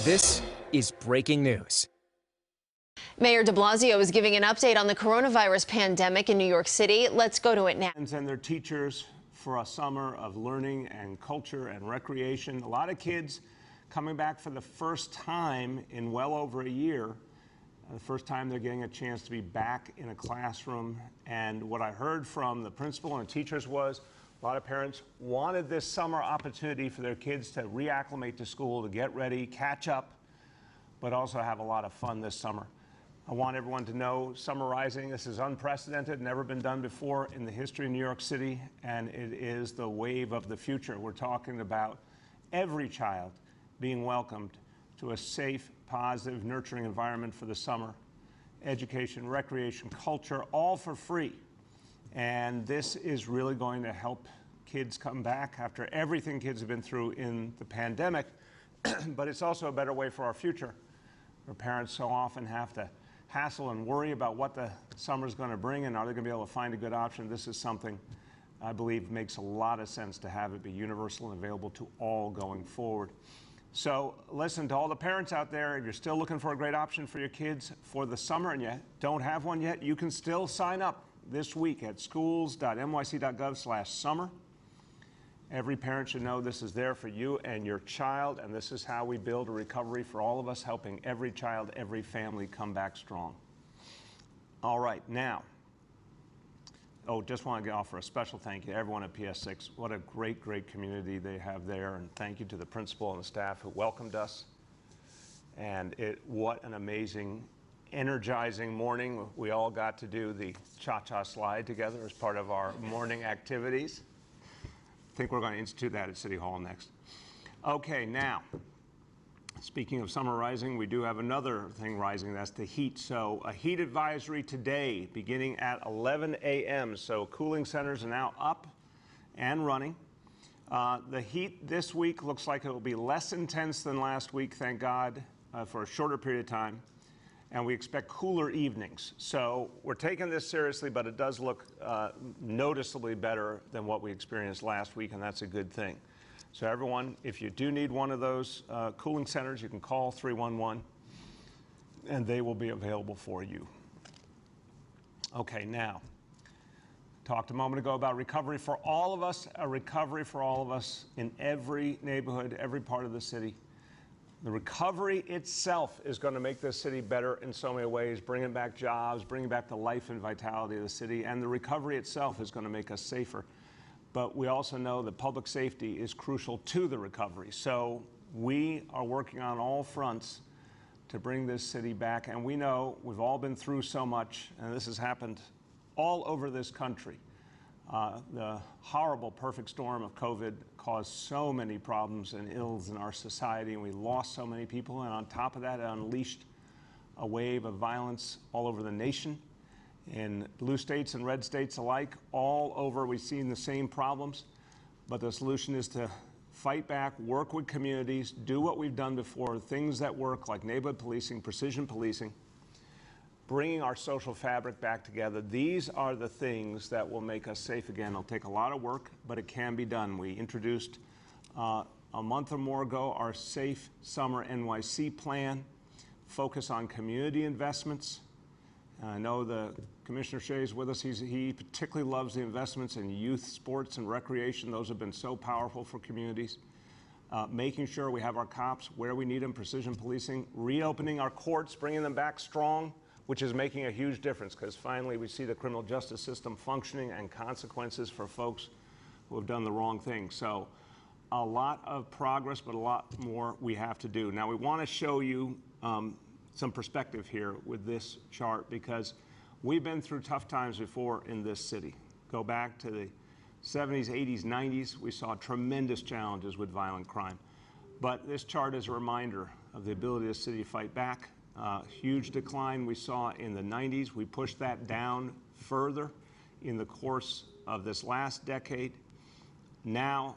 This is breaking news. Mayor de Blasio is giving an update on the coronavirus pandemic in New York City. Let's go to it now. And their teachers for a summer of learning and culture and recreation. A lot of kids coming back for the first time in well over a year. The first time they're getting a chance to be back in a classroom. And what I heard from the principal and teachers was a lot of parents wanted this summer opportunity for their kids to reacclimate to school, to get ready, catch up, but also have a lot of fun this summer. I want everyone to know, Summer Rising, this is unprecedented, never been done before in the history of New York City, and it is the wave of the future. We're talking about every child being welcomed to a safe, positive, nurturing environment for the summer. Education, recreation, culture, all for free. And this is really going to help kids come back after everything kids have been through in the pandemic, but it's also a better way for our future, where parents so often have to hassle and worry about what the summer's going to bring and are they going to be able to find a good option. This is something I believe makes a lot of sense to have it be universal and available to all going forward. So listen to all the parents out there. If you're still looking for a great option for your kids for the summer and you don't have one yet, you can still sign up this week at schools.nyc.gov/summer. Every parent should know this is there for you and your child, and this is how we build a recovery for all of us, helping every child, every family come back strong. All right, now, just want to offer a special thank you to everyone at PS6. What a great, great community they have there, and thank you to the principal and the staff who welcomed us. And what an amazing, energizing morning. We all got to do the cha-cha slide together as part of our morning activities. I think we're going to institute that at City Hall next. Okay, now, speaking of summer rising, we do have another thing rising, that's the heat. So a heat advisory today beginning at 11 a.m. So cooling centers are now up and running. The heat this week looks like it will be less intense than last week, thank God, for a shorter period of time. And we expect cooler evenings. So we're taking this seriously, but it does look noticeably better than what we experienced last week, and that's a good thing. So everyone, if you do need one of those cooling centers, you can call 311, and they will be available for you. Okay, now, talked a moment ago about recovery for all of us, a recovery for all of us in every neighborhood, every part of the city. The recovery itself is going to make this city better in so many ways, bringing back jobs, bringing back the life and vitality of the city, and the recovery itself is going to make us safer. But we also know that public safety is crucial to the recovery. So we are working on all fronts to bring this city back, and we know we've all been through so much, and this has happened all over this country. The horrible perfect storm of COVID caused so many problems and ills in our society, and we lost so many people, and on top of that, it unleashed a wave of violence all over the nation, in blue states and red states alike. All over, we've seen the same problems, but the solution is to fight back, work with communities, do what we've done before, things that work like neighborhood policing, precision policing, bringing our social fabric back together. These are the things that will make us safe again. It'll take a lot of work, but it can be done. We introduced a month or more ago our Safe Summer NYC plan, focus on community investments. I know the Commissioner Shea is with us. He particularly loves the investments in youth sports and recreation. Those have been so powerful for communities. Making sure we have our cops where we need them, precision policing, reopening our courts, bringing them back strong, which is making a huge difference because finally we see the criminal justice system functioning and consequences for folks who have done the wrong thing. So a lot of progress, but a lot more we have to do. Now we want to show you some perspective here with this chart because we've been through tough times before in this city. Go back to the 70s, 80s, 90s, we saw tremendous challenges with violent crime. But this chart is a reminder of the ability of the city to fight back. Huge decline we saw in the 90s. We pushed that down further in the course of this last decade. Now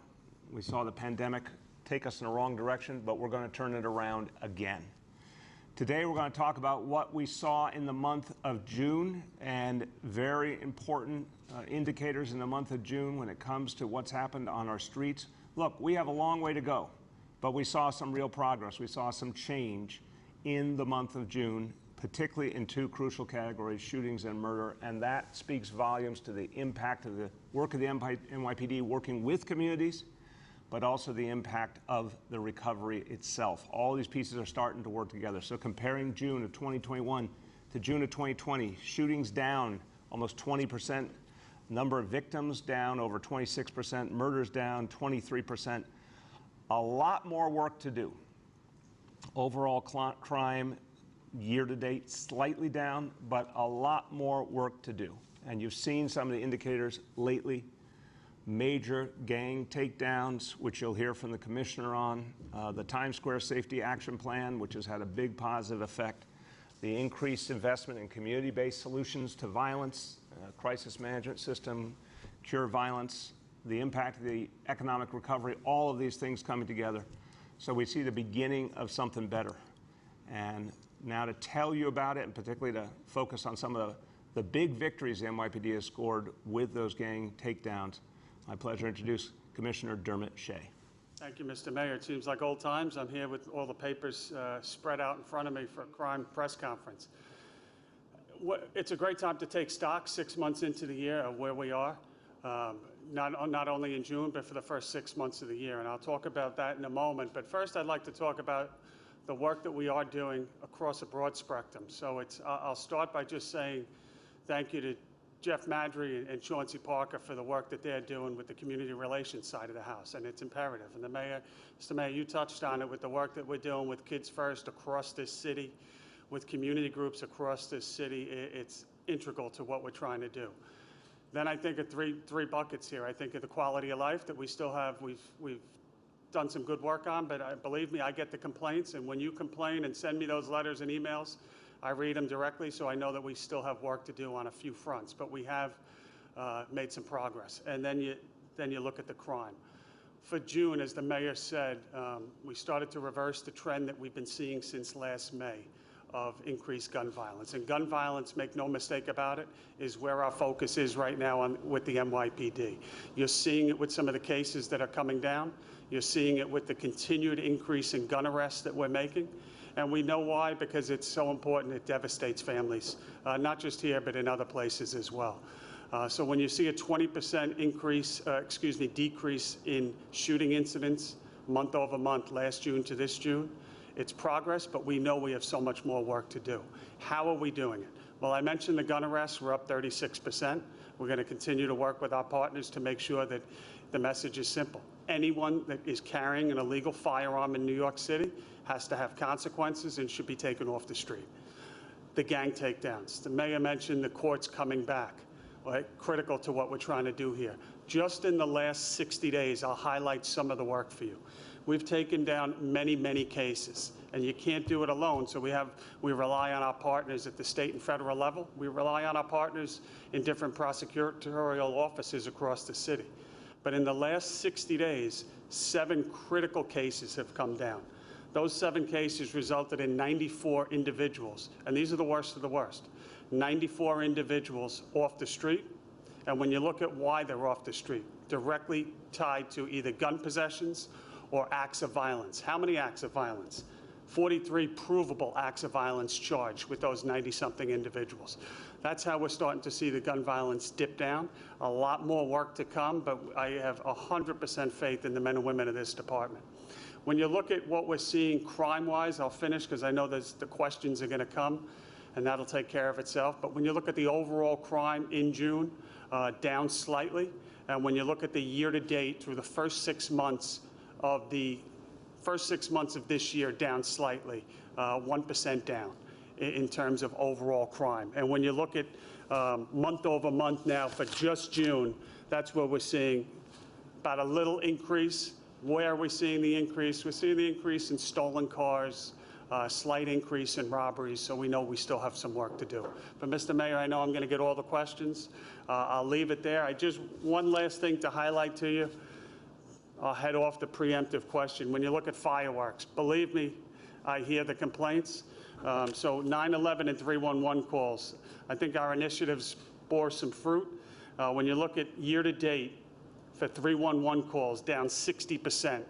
we saw the pandemic take us in the wrong direction, but we're going to turn it around again. Today we're going to talk about what we saw in the month of June and very important indicators in the month of June when it comes to what's happened on our streets. Look, we have a long way to go. But we saw some real progress. We saw some change in the month of June, particularly in two crucial categories, shootings and murder, and that speaks volumes to the impact of the work of the NYPD working with communities, but also the impact of the recovery itself. All these pieces are starting to work together. So comparing June of 2021 to June of 2020, shootings down almost 20%, number of victims down over 26%, murders down 23%. A lot more work to do. Overall crime year to date slightly down, but a lot more work to do. And you've seen some of the indicators lately. Major gang takedowns, which you'll hear from the commissioner on, the Times Square Safety Action Plan, which has had a big positive effect, the increased investment in community-based solutions to violence, crisis management system, cure violence, the impact of the economic recovery, all of these things coming together. So we see the beginning of something better. And now to tell you about it, and particularly to focus on some of the big victories the NYPD has scored with those gang takedowns, my pleasure to introduce Commissioner Dermot Shea. Thank you, Mr. Mayor. It seems like old times. I'm here with all the papers spread out in front of me for a crime press conference. It's a great time to take stock 6 months into the year of where we are, not only in June, but for the first 6 months of the year. And I'll talk about that in a moment. But first, I'd like to talk about the work that we are doing across a broad spectrum. So I'll start by just saying thank you to Jeff Madry and Chauncey Parker for the work that they're doing with the community relations side of the house, and it's imperative. And Mr. Mayor, you touched on it with the work that we're doing with Kids First across this city, with community groups across this city. It's integral to what we're trying to do. Then I think of three buckets here. I think of the quality of life that we still have. We've done some good work on, but believe me, I get the complaints, and when you complain and send me those letters and emails, I read them directly, so I know that we still have work to do on a few fronts, but we have made some progress. And then you look at the crime. For June, as the mayor said, we started to reverse the trend that we've been seeing since last May of increased gun violence. And gun violence, make no mistake about it, is where our focus is right now with the NYPD. You're seeing it with some of the cases that are coming down. You're seeing it with the continued increase in gun arrests that we're making. And we know why, because it's so important. It devastates families, not just here, but in other places as well. So when you see a 20% decrease in shooting incidents month over month, last June to this June, it's progress, but we know we have so much more work to do. How are we doing it? Well, I mentioned the gun arrests. We're up 36%. We're going to continue to work with our partners to make sure that the message is simple. Anyone that is carrying an illegal firearm in New York City has to have consequences and should be taken off the street. The gang takedowns. The mayor mentioned the courts coming back, right? Critical to what we're trying to do here. Just in the last 60 days, I'll highlight some of the work for you. We've taken down many, many cases, and you can't do it alone. So we rely on our partners at the state and federal level. We rely on our partners in different prosecutorial offices across the city. But in the last 60 days, 7 critical cases have come down. Those 7 cases resulted in 94 individuals, and these are the worst of the worst, 94 individuals off the street. And when you look at why they're off the street, directly tied to either gun possessions or acts of violence. How many acts of violence? 43 provable acts of violence charged with those 90-something individuals. That's how we're starting to see the gun violence dip down. A lot more work to come, but I have 100% faith in the men and women of this department. When you look at what we're seeing crime-wise, I'll finish because I know the questions are going to come, and that'll take care of itself. But when you look at the overall crime in June, down slightly. And when you look at the year-to-date through the first 6 months of this year, down slightly, 1% down in terms of overall crime. And when you look at month over month now for just June, that's where we're seeing about a little increase. Where are we seeing the increase? We're seeing the increase in stolen cars, slight increase in robberies, so we know we still have some work to do. But Mr. Mayor, I know I'm going to get all the questions. I'll leave it there. One last thing to highlight to you. I'll head off the preemptive question. When you look at fireworks, believe me, I hear the complaints. So 9/11 and 311 calls, I think our initiatives bore some fruit. When you look at year-to-date for 311 calls, down 60%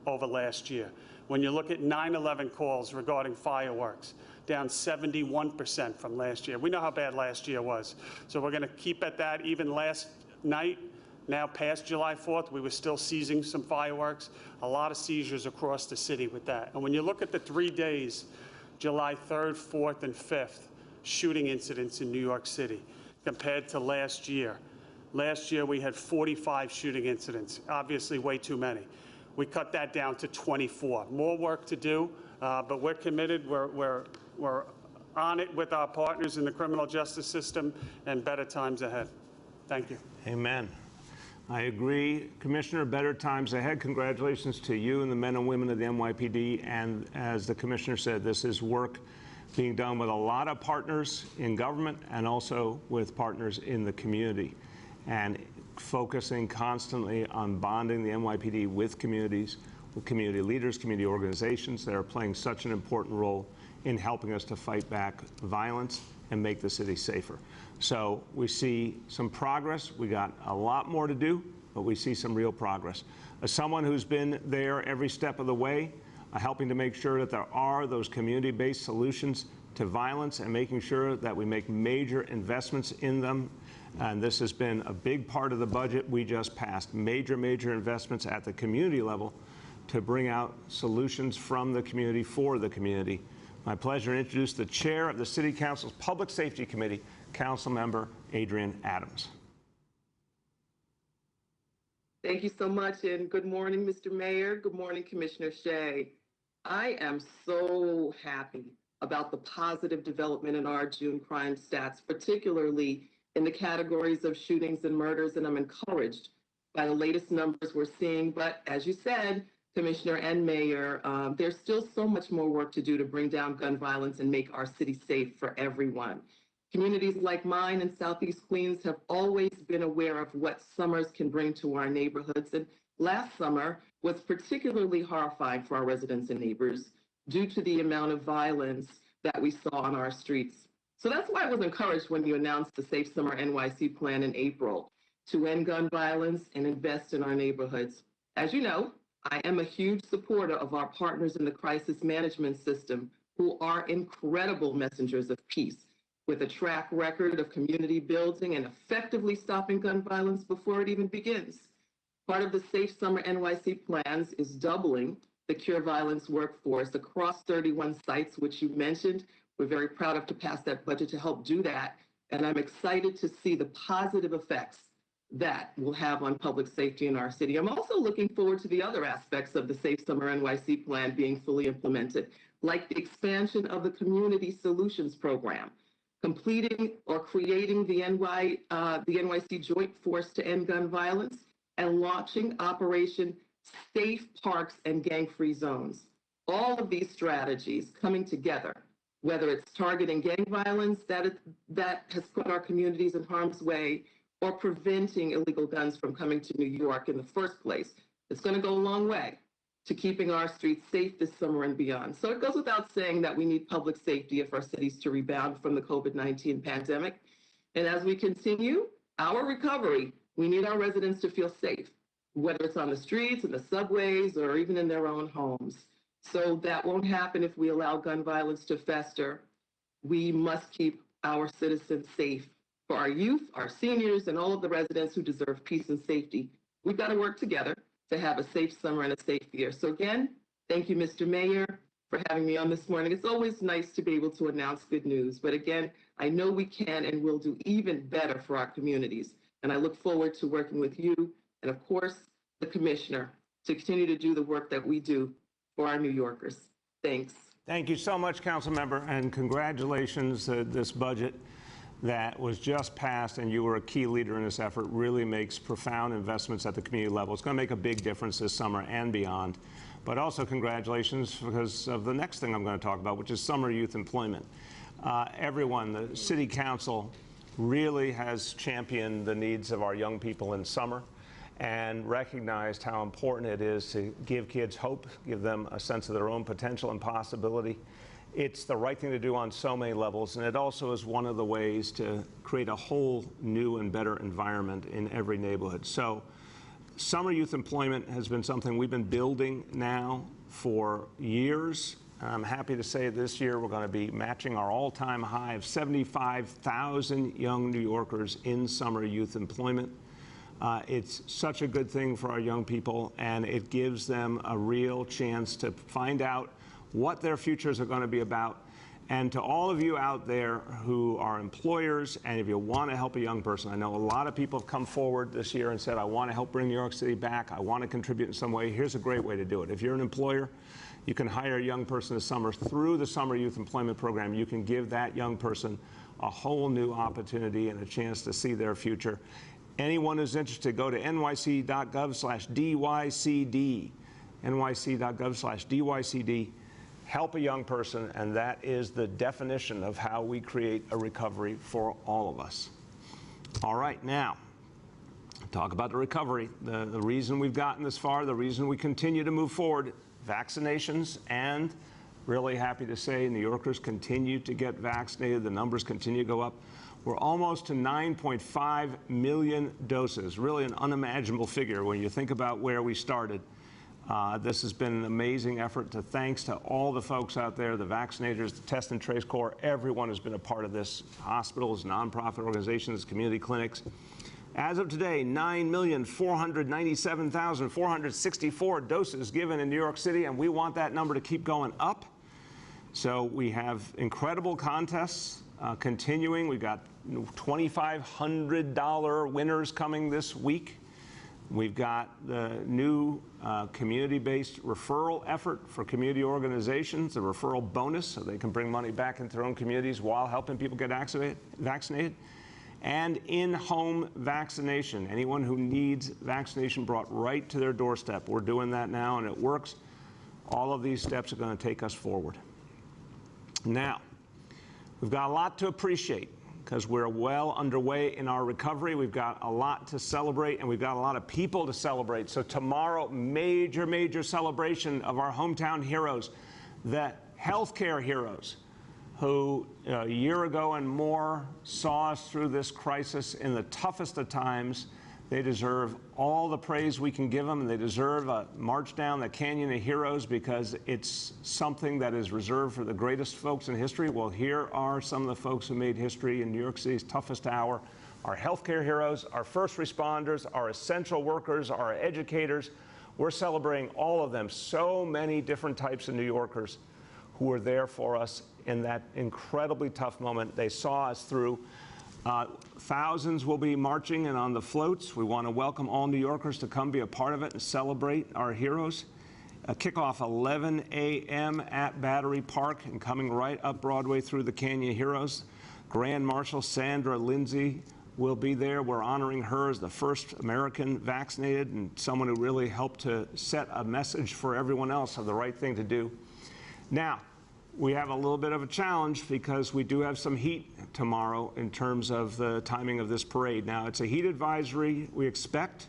over last year. When you look at 9/11 calls regarding fireworks, down 71% from last year. We know how bad last year was. So we're going to keep at that. Even last night, now past July 4th, we were still seizing some fireworks. A lot of seizures across the city with that. And when you look at the 3 days, July 3rd, 4th, and 5th, shooting incidents in New York City compared to last year. Last year, we had 45 shooting incidents, obviously way too many. We cut that down to 24. More work to do, but we're committed. We're on it with our partners in the criminal justice system, and better times ahead. Thank you. Amen. I agree. Commissioner, better times ahead. Congratulations to you and the men and women of the NYPD. And as the Commissioner said, this is work being done with a lot of partners in government and also with partners in the community, and focusing constantly on bonding the NYPD with communities, with community leaders, community organizations that are playing such an important role in helping us to fight back violence and make the city safer. So we see some progress. We got a lot more to do, but we see some real progress. As someone who's been there every step of the way, helping to make sure that there are those community-based solutions to violence and making sure that we make major investments in them. And this has been a big part of the budget we just passed, major investments at the community level to bring out solutions from the community for the community. My pleasure to introduce the chair of the City Council's Public Safety Committee, Councilmember ADRIENNE Adams. Thank you so much, and good morning, Mr. Mayor. Good morning, Commissioner Shea. I am so happy about the positive development in our June crime stats, particularly in the categories of shootings and murders, and I'm encouraged by the latest numbers we're seeing. But as you said, Commissioner and Mayor, there's still so much more work to do to bring down gun violence and make our city safe for everyone. Communities like mine in Southeast Queens have always been aware of what summers can bring to our neighborhoods. And last summer was particularly horrifying for our residents and neighbors due to the amount of violence that we saw on our streets. So that's why I was encouraged when you announced the Safe Summer NYC plan in April to end gun violence and invest in our neighborhoods. As you know, I am a huge supporter of our partners in the crisis management system, who are incredible messengers of peace, with a track record of community building and effectively stopping gun violence before it even begins. Part of the Safe Summer NYC plans is doubling the Cure Violence workforce across 31 sites, which you mentioned. We're very proud of to pass that budget to help do that. And I'm excited to see the positive effects that will have on public safety in our city. I'm also looking forward to the other aspects of the Safe Summer NYC plan being fully implemented, like the expansion of the Community Solutions Program, completing or creating the NYC Joint Force to End Gun Violence, and launching Operation Safe Parks and Gang-Free Zones. All of these strategies coming together, whether it's targeting gang violence that has put our communities in harm's way, or preventing illegal guns from coming to New York in the first place, it's going to go a long way to keeping our streets safe this summer and beyond. So it goes without saying that we need public safety if our cities to rebound from the COVID-19 pandemic. And as we continue our recovery, we need our residents to feel safe, whether it's on the streets, in the subways, or even in their own homes. So that won't happen if we allow gun violence to fester. We must keep our citizens safe. For our youth, our seniors, and all of the residents who deserve peace and safety, we've got to work together to have a safe summer and a safe year. So again, thank you, Mr. Mayor, for having me on this morning. It's always nice to be able to announce good news. But again, I know we can and will do even better for our communities. And I look forward to working with you and, of course, the Commissioner to continue to do the work that we do for our New Yorkers. Thanks. Thank you so much, Councilmember, and congratulations. This budget that was just passed, and you were a key leader in this effort, really makes profound investments at the community level. It's going to make a big difference this summer and beyond. But also congratulations because of the next thing I'm going to talk about, which is summer youth employment. Everyone, the City Council really has championed the needs of our young people in summer and recognized how important it is to give kids hope, give them a sense of their own potential and possibility. It's the right thing to do on so many levels, and it also is one of the ways to create a whole new and better environment in every neighborhood. So Summer youth employment has been something we've been building now for years. I'm happy to say this year we're going to be matching our all-time high of 75,000 young New Yorkers in summer youth employment. It's such a good thing for our young people, and it gives them a real chance to find out what their futures are going to be about. And to all of you out there who are employers, and if you want to help a young person, I know a lot of people have come forward this year and said, I want to help bring New York City back. I want to contribute in some way. Here's a great way to do it. If you're an employer, you can hire a young person this summer through the Summer Youth Employment Program. You can give that young person a whole new opportunity and a chance to see their future. Anyone who's interested, go to nyc.gov/DYCD, nyc.gov/DYCD. Help a young person, and that is the definition of how we create a recovery for all of us. All right, now, talk about the recovery. The reason we've gotten this far, the reason we continue to move forward, vaccinations, and really happy to say New Yorkers continue to get vaccinated. The numbers continue to go up. We're almost to 9.5 million doses, really an unimaginable figure when you think about where we started. This has been an amazing effort. Thanks to all the folks out there, the vaccinators, the Test and Trace Corps, everyone has been a part of this. Hospitals, nonprofit organizations, community clinics. As of today, 9,497,464 doses given in New York City, and we want that number to keep going up. So we have incredible contests continuing. We've got $2,500 winners coming this week. We've got the new community-based referral effort for community organizations, the referral bonus, so they can bring money back into their own communities while helping people get vaccinated. And in-home vaccination. Anyone who needs vaccination brought right to their doorstep. We're doing that now, and it works. All of these steps are going to take us forward. Now, we've got a lot to appreciate, because we're well underway in our recovery. We've got a lot to celebrate, and we've got a lot of people to celebrate. So tomorrow, major, major celebration of our hometown heroes, the healthcare heroes, who a year ago and more saw us through this crisis in the toughest of times. They deserve all the praise we can give them, and they deserve a march down the Canyon of Heroes, because it's something that is reserved for the greatest folks in history. Well, here are some of the folks who made history in New York City's toughest hour. Our healthcare heroes, our first responders, our essential workers, our educators. We're celebrating all of them. So many different types of New Yorkers who were there for us in that incredibly tough moment. They saw us through. Thousands will be marching and on the floats. We want to welcome all New Yorkers to come be a part of it and celebrate our heroes. Kickoff 11 a.m. at Battery Park and coming right up Broadway through the Canyon Heroes. Grand Marshal Sandra Lindsay will be there. We're honoring her as the first American vaccinated and someone who really helped to set a message for everyone else of the right thing to do. Now, we have a little bit of a challenge because we do have some heat tomorrow in terms of the timing of this parade. Now, it's a heat advisory we expect.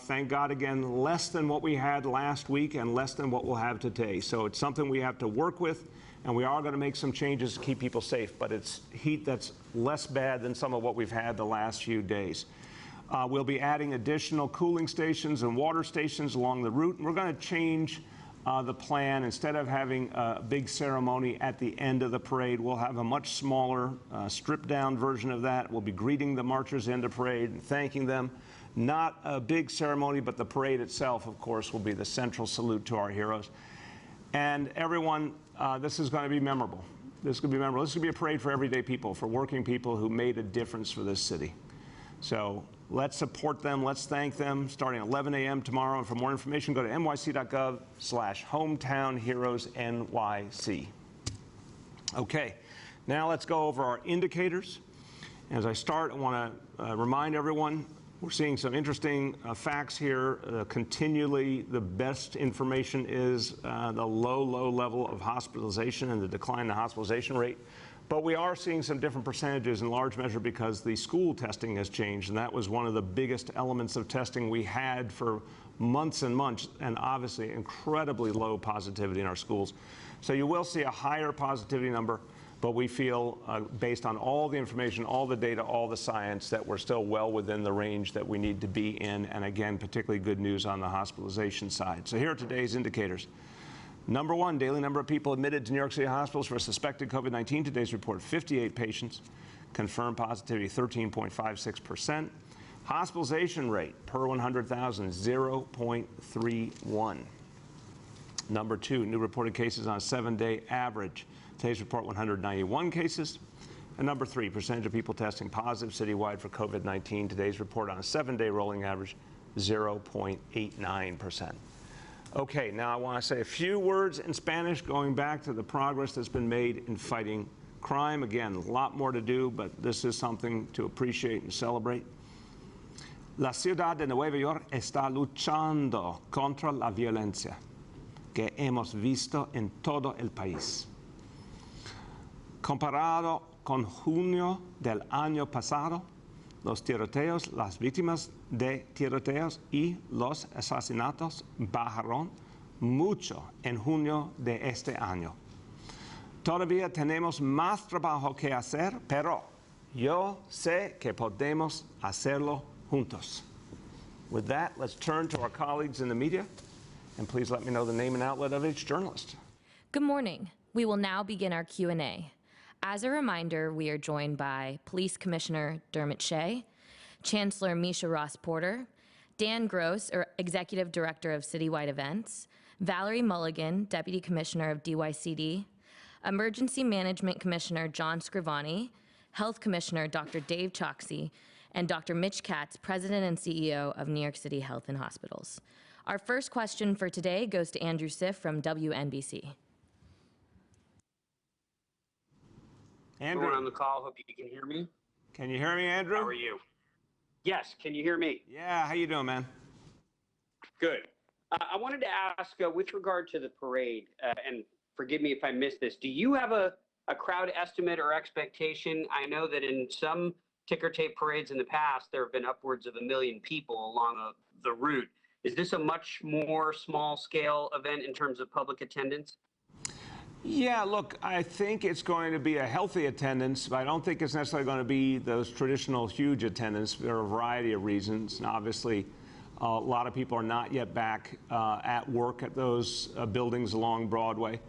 Thank God, again, less than what we had last week and less than what we'll have today. So it's something we have to work with, and we are going to make some changes to keep people safe, but it's heat that's less bad than some of what we've had the last few days. We'll be adding additional cooling stations and water stations along the route, and we're going to change the plan. Instead of having a big ceremony at the end of the parade, we'll have a much smaller, stripped-down version of that. We'll be greeting the marchers in the parade and thanking them. Not a big ceremony, but the parade itself, of course, will be the central salute to our heroes. And everyone, this is going to be memorable. This is going to be memorable. This is going to be a parade for everyday people, for working people who made a difference for this city. So let's support them. Let's thank them. Starting at 11 a.m. tomorrow. And for more information, go to nyc.gov/hometownheroesnyc. Okay, now let's go over our indicators. As I start, I want to remind everyone we're seeing some interesting facts here. Continually, the best information is the low level of hospitalization and the decline in the hospitalization rate. But we are seeing some different percentages in large measure because the school testing has changed, and that was one of the biggest elements of testing we had for months and months, and obviously incredibly low positivity in our schools. So you will see a higher positivity number, But we feel, based on all the information, all the data, all the science, that we're still well within the range that we need to be in. And again, particularly good news on the hospitalization side. So here are today's indicators. Number one, daily number of people admitted to New York City hospitals for suspected COVID-19. Today's report, 58 patients. Confirmed positivity, 13.56%. Hospitalization rate per 100,000, 0.31. Number two, new reported cases on a 7-day average. Today's report, 191 cases. And number three, percentage of people testing positive citywide for COVID-19. Today's report on a 7-day rolling average, 0.89%. Okay, now I want to say a few words in Spanish going back to the progress that's been made in fighting crime. Again, a lot more to do, but this is something to appreciate and celebrate. La ciudad de Nueva York está luchando contra la violencia que hemos visto en todo el país. Comparado con junio del año pasado, los tiroteos, las víctimas de tiroteos y los asesinatos bajaron mucho en junio de este año. Todavía tenemos más trabajo que hacer, pero yo sé que podemos hacerlo juntos. With that, let's turn to our colleagues in the media, and please let me know the name and outlet of each journalist. Good morning. We will now begin our Q&A. As a reminder, we are joined by Police Commissioner Dermot Shea, Chancellor Misha Ross Porter, Dan Gross, Executive Director of Citywide Events, Valerie Mulligan, Deputy Commissioner of DYCD, Emergency Management Commissioner John Scrivani, Health Commissioner Dr. Dave Choksi, and Dr. Mitch Katz, President and CEO of New York City Health and Hospitals. Our first question for today goes to Andrew Siff from WNBC. Andrew. Everyone on the call, hope you can hear me. Can you hear me, Andrew? How are you? Yes, can you hear me? Yeah, how you doing, man? Good. I wanted to ask, with regard to the parade, and forgive me if I missed this, do you have a crowd estimate or expectation? I know that in some ticker tape parades in the past, there have been upwards of 1 million people along the route. Is this a much more small-scale event in terms of public attendance? Yeah, look, I think it's going to be a healthy attendance, but I don't think it's necessarily going to be those traditional huge attendance. There are a variety of reasons. And obviously, a lot of people are not yet back at work at those buildings along Broadway.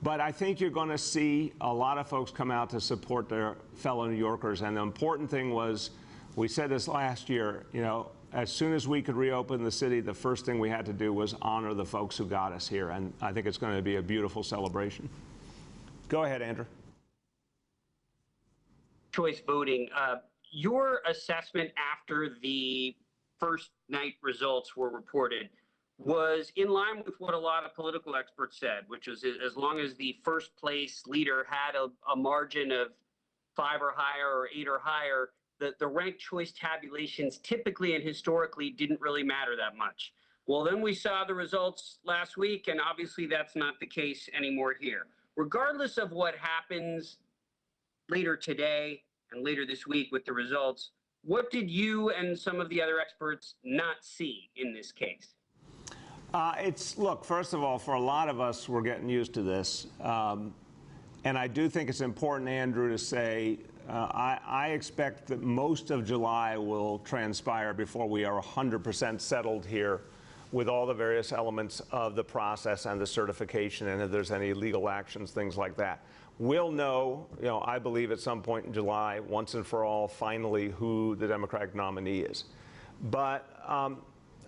But I think you're going to see a lot of folks come out to support their fellow New Yorkers. And the important thing was, we said this last year, you know, as soon as we could reopen the city, the first thing we had to do was honor the folks who got us here. And I think it's going to be a beautiful celebration. Go ahead, Andrew. Choice voting. Your assessment after the first night results were reported was in line with what a lot of political experts said, which was as long as the first place leader had a margin of 5 or higher or 8 or higher, the ranked choice tabulations typically and historically didn't really matter that much. Well, then we saw the results last week, and obviously that's not the case anymore here. Regardless of what happens later today and later this week with the results, what did you and some of the other experts not see in this case? Look, first of all, for a lot of us, we're getting used to this. And I do think it's important, Andrew, to say I expect that most of July will transpire before we are 100% settled here with all the various elements of the process and the certification, and if there's any legal actions, things like that. We'll know, you know, I believe at some point in July, once and for all, finally, who the Democratic nominee is. But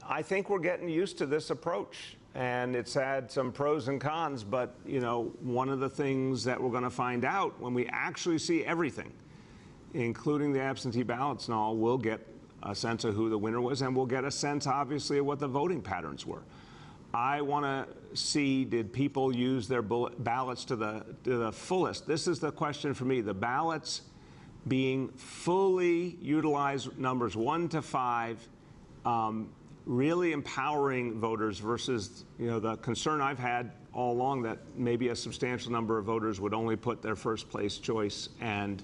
I think we're getting used to this approach, and it's had some pros and cons, but, you know, one of the things that we're going to find out when we actually see everything, including the absentee ballots and all, we'll get a sense of who the winner was, and we'll get a sense, obviously, of what the voting patterns were. I want to see, did people use their ballots to the fullest? This is the question for me. The ballots being fully utilized, numbers 1 to 5, really empowering voters versus, you know, the concern I've had all along that maybe a substantial number of voters would only put their first place choice and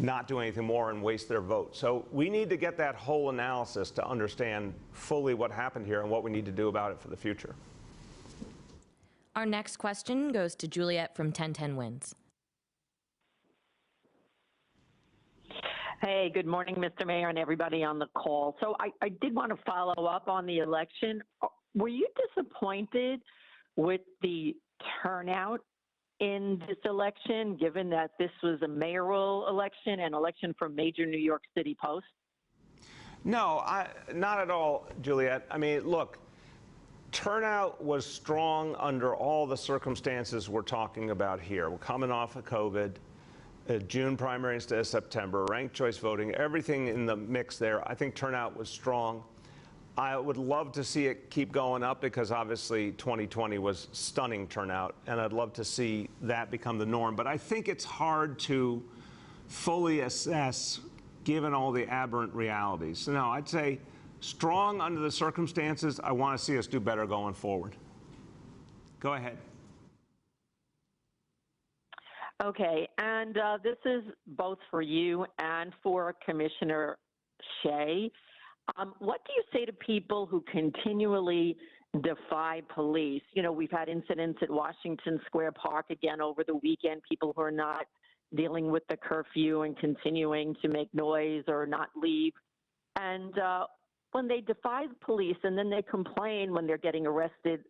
not do anything more and waste their vote. So we need to get that whole analysis to understand fully what happened here and what we need to do about it for the future. Our next question goes to Juliet from 1010 Wins. Hey, good morning, Mr. Mayor, and everybody on the call. So I did want to follow up on the election. Were you disappointed with the turnout in this election, given that this was a mayoral election and election for major New York City posts? No, not at all, Juliet. I mean, look, turnout was strong under all the circumstances we're talking about here. We're coming off of COVID, June primary instead of September, ranked choice voting, everything in the mix there. I think turnout was strong. I would love to see it keep going up because obviously 2020 was stunning turnout, and I'd love to see that become the norm. But I think it's hard to fully assess given all the aberrant realities. So no, I'd say strong under the circumstances. I want to see us do better going forward. Go ahead. Okay, and this is both for you and for Commissioner Shea. What do you say to people who continually defy police? You know, we've had incidents at Washington Square Park again over the weekend, people who are not dealing with the curfew and continuing to make noise or not leave. And when they defy the police and then they complain when they're getting arrested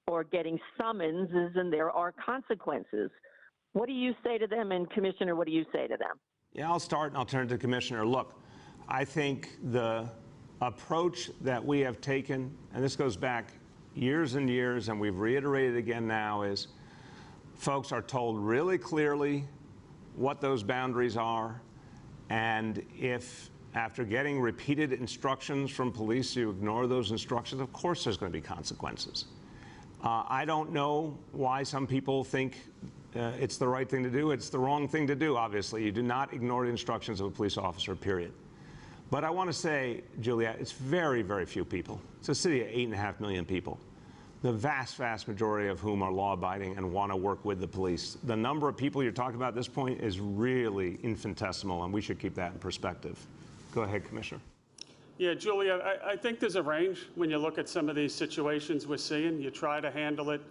or getting summonses and there are consequences, what do you say to them? And Commissioner, what do you say to them? Yeah, I'll start and I'll turn to the Commissioner. Look, I think the approach that we have taken, and this goes back years and years, and we've reiterated again now, is folks are told really clearly what those boundaries are, and if after getting repeated instructions from police you ignore those instructions, of course there's going to be consequences. I don't know why some people think it's the right thing to do. It's the wrong thing to do, obviously. You do not ignore the instructions of a police officer, period. But I want to say, Juliet, it's very, very few people. It's a city of 8.5 million people, the vast, vast majority of whom are law-abiding and want to work with the police. The number of people you're talking about at this point is really infinitesimal, and we should keep that in perspective. Go ahead, Commissioner. Yeah, Julia, I think there's a range when you look at some of these situations we're seeing. You try to handle it,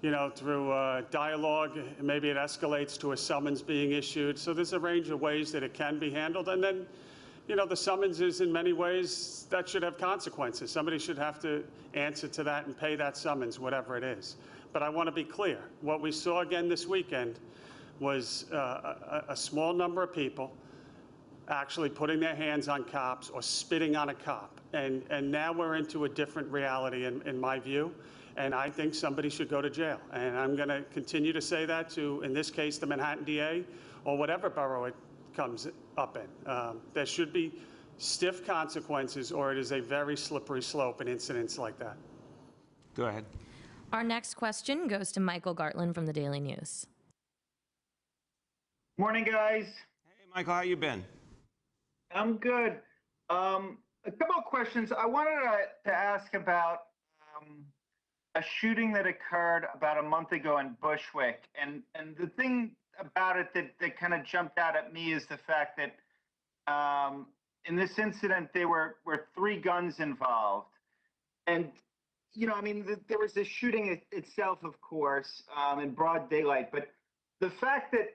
you know, through dialogue. Maybe it escalates to a summons being issued. So there's a range of ways that it can be handled. And then, you know, the summonses in many ways, that should have consequences. Somebody should have to answer to that and pay that summons, whatever it is. But I want to be clear. What we saw again this weekend was a small number of people actually putting their hands on cops or spitting on a cop. And now we're into a different reality in my view. And I think somebody should go to jail. And I'm going to continue to say that to, in this case, the Manhattan DA or whatever borough it comes up in. There should be stiff consequences, or it is a very slippery slope in incidents like that. Go ahead. Our next question goes to Michael Gartland from the Daily News. Morning, guys. Hey, Michael, how you been? I'm good. A couple of questions. I wanted to ask about a shooting that occurred about a month ago in Bushwick. And the thing about it that kind of jumped out at me is the fact that in this incident, there were 3 guns involved. And, you know, I mean, there was the shooting itself, of course, in broad daylight. But the fact that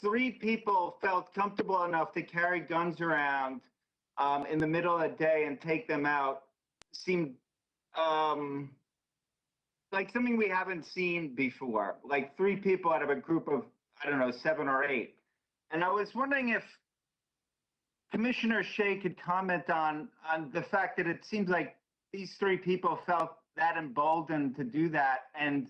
3 people felt comfortable enough to carry guns around in the middle of the day and take them out seemed like something we haven't seen before. Like 3 people out of a group of, I don't know, 7 or 8. And I was wondering if Commissioner Shea could comment on the fact that it seems like these 3 people felt that emboldened to do that, and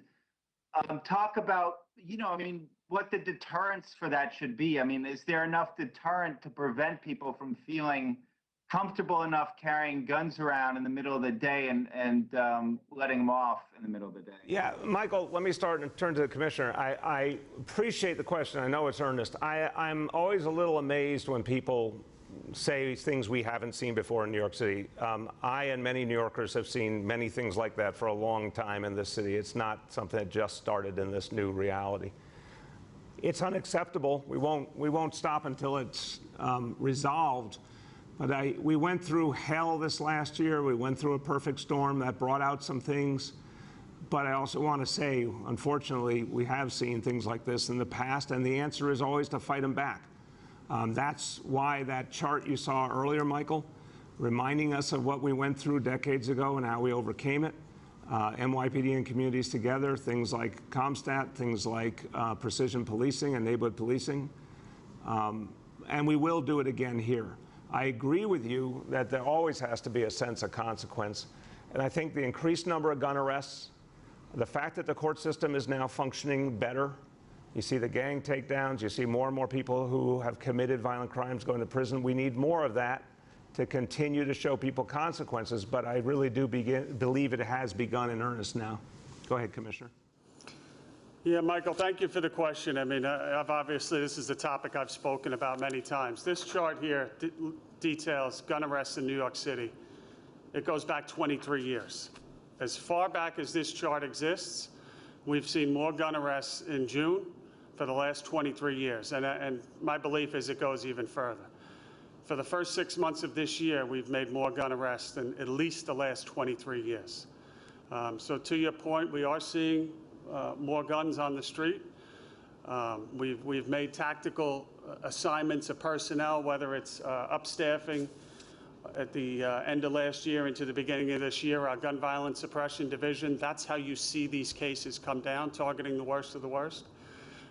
talk about, you know, I mean, what the deterrence for that should be. I mean, is there enough deterrent to prevent people from feeling comfortable enough carrying guns around in the middle of the day and letting them off in the middle of the day? Yeah, Michael, let me start and turn to the Commissioner. I appreciate the question. I know it's earnest. I'm always a little amazed when people say things we haven't seen before in New York City. I and many New Yorkers have seen many things like that for a long time in this city. It's not something that just started in this new reality. It's unacceptable. We won't stop until it's resolved. But we went through hell this last year. We went through a perfect storm that brought out some things. But I also want to say, unfortunately, we have seen things like this in the past, and the answer is always to fight them back. That's why that chart you saw earlier, Michael, reminding us of what we went through decades ago and how we overcame it. NYPD and communities together, things like CompStat, things like precision policing and neighborhood policing. And we will do it again here. I agree with you that there always has to be a sense of consequence. And I think the increased number of gun arrests, the fact that the court system is now functioning better, you see the gang takedowns, you see more and more people who have committed violent crimes going to prison. We need more of that to continue to show people consequences, but I really do believe it has begun in earnest now. Go ahead, Commissioner. Yeah, Michael, thank you for the question. I mean, obviously, this is a topic I've spoken about many times. This chart here details gun arrests in New York City. It goes back 23 years. As far back as this chart exists, we've seen more gun arrests in June for the last 23 years, and my belief is it goes even further. For the first 6 months of this year, we've made more gun arrests than at least the last 23 years. So to your point, we are seeing more guns on the street. We've made tactical assignments of personnel, whether it's upstaffing at the end of last year into the beginning of this year, our gun violence suppression division. That's how you see these cases come down, targeting the worst of the worst.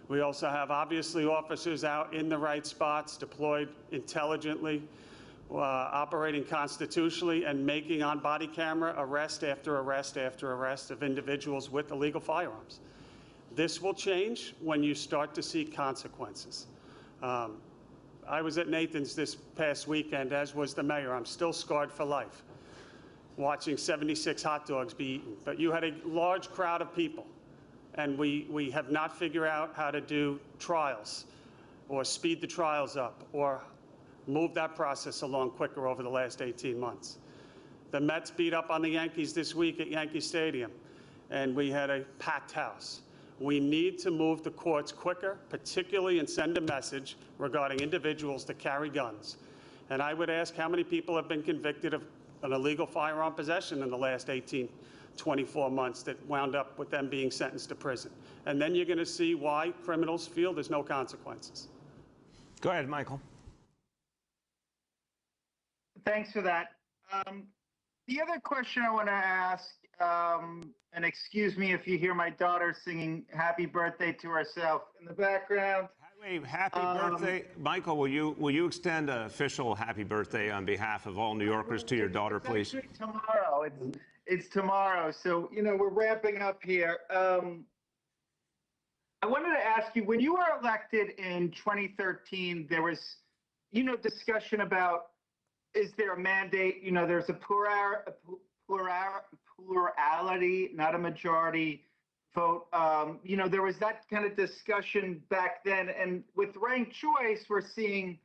We also have, obviously, officers out in the right spots, deployed intelligently, operating constitutionally, and making on body camera arrest after arrest after arrest of individuals with illegal firearms. This will change when you start to see consequences. I was at Nathan's this past weekend, as was the mayor. I'm still scarred for life, watching 76 hot dogs be eaten. But you had a large crowd of people, and we have not figured out how to do trials or speed the trials up or move that process along quicker over the last 18 months. The Mets beat up on the Yankees this week at Yankee Stadium, and we had a packed house. We need to move the courts quicker, particularly, and send a message regarding individuals that carry guns. And I would ask how many people have been convicted of an illegal firearm possession in the last 24 months that wound up with them being sentenced to prison. And then you're going to see why criminals feel there's no consequences. Go ahead, Michael. Thanks for that. The other question I want to ask, and excuse me if you hear my daughter singing happy birthday to herself in the background. Wait, happy birthday. Michael, will you extend an official happy birthday on behalf of all New Yorkers to your daughter, please? Actually tomorrow. It's tomorrow. So, you know, we're ramping up here. I wanted to ask you, when you were elected in 2013, there was, you know, discussion about, is there a mandate? You know, there's a plurality, not a majority vote. You know, there was that kind of discussion back then. And with ranked choice, we're seeing,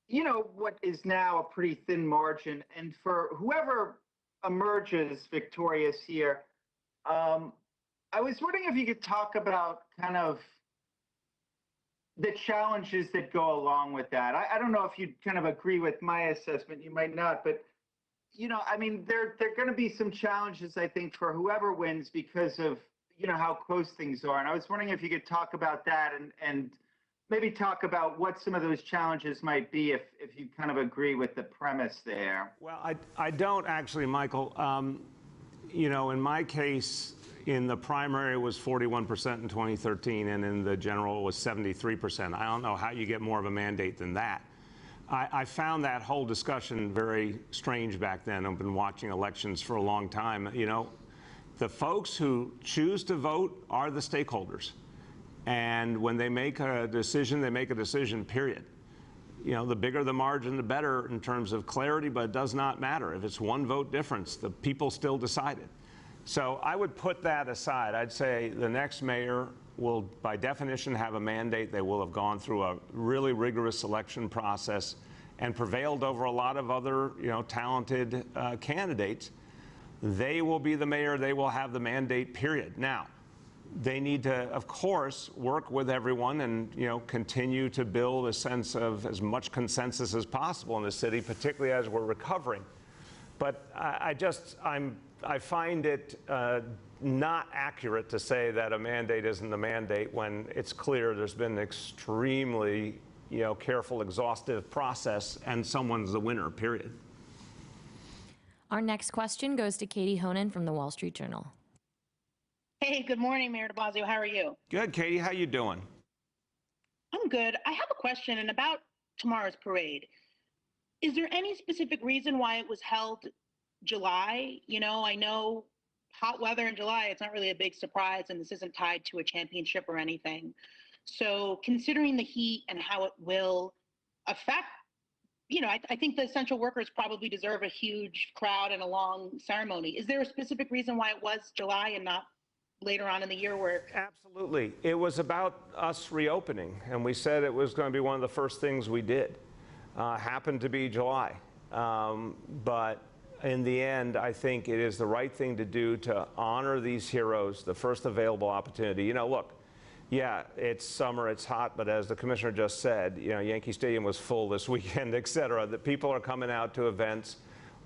you know, what is now a pretty thin margin. And for whoever emerges victorious here, I was wondering if you could talk about kind of the challenges that go along with that. I don't know if you kind of agree with my assessment. You might not, but you know, I mean, there are going to be some challenges, I think, for whoever wins because of, you know, how close things are. And I was wondering if you could talk about that and maybe talk about what some of those challenges might be if you kind of agree with the premise there. Well, I don't actually, Michael. You know, in my case, in the primary it was 41% in 2013, and in the general it was 73%. I don't know how you get more of a mandate than that. I found that whole discussion very strange back then. I've been watching elections for a long time. You know, the folks who choose to vote are the stakeholders. And when they make a decision, they make a decision, period. You know, the bigger the margin, the better in terms of clarity, but it does not matter. If it's one vote difference, the people still decided. So I would put that aside. I'd say the next mayor will, by definition, have a mandate. They will have gone through a really rigorous selection process and prevailed over a lot of other, you know, talented candidates. They will be the mayor. They will have the mandate, period. Now, they need to, of course, work with everyone and, you know, continue to build a sense of as much consensus as possible in the city, particularly as we're recovering. But I find it not accurate to say that a mandate isn't a mandate when it's clear there's been extremely, careful, exhaustive process, and someone's the winner, period. Our next question goes to Katie Honan from the Wall Street Journal. Hey, good morning, Mayor de Blasio. How are you? Good, Katie. How you doing? I'm good. I have a question about tomorrow's parade. Is there any specific reason why it was held July? I know hot weather in July, it's not really a big surprise, and this isn't tied to a championship or anything. So considering the heat and how it will affect, I think the essential workers probably deserve a huge crowd and a long ceremony. Is there a specific reason why it was July and not later on in the year where? Absolutely. It was about us reopening, and we said it was going to be one of the first things we did. Happened to be July. But in the end, I think it is the right thing to do to honor these heroes, the first available opportunity. Look, yeah, it's summer, it's hot, but as the commissioner just said, Yankee Stadium was full this weekend, et cetera. The people are coming out to events.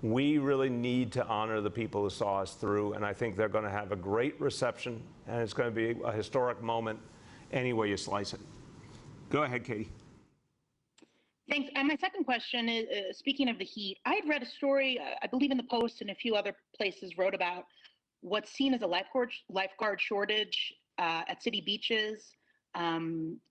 We really need to honor the people who saw us through, and I think they're going to have a great reception, and it's going to be a historic moment any way you slice it. Go ahead, Katie. Thanks. And my second question is, speaking of the heat, I had read a story, I believe in the Post and a few other places wrote about what's seen as a lifeguard shortage at city beaches.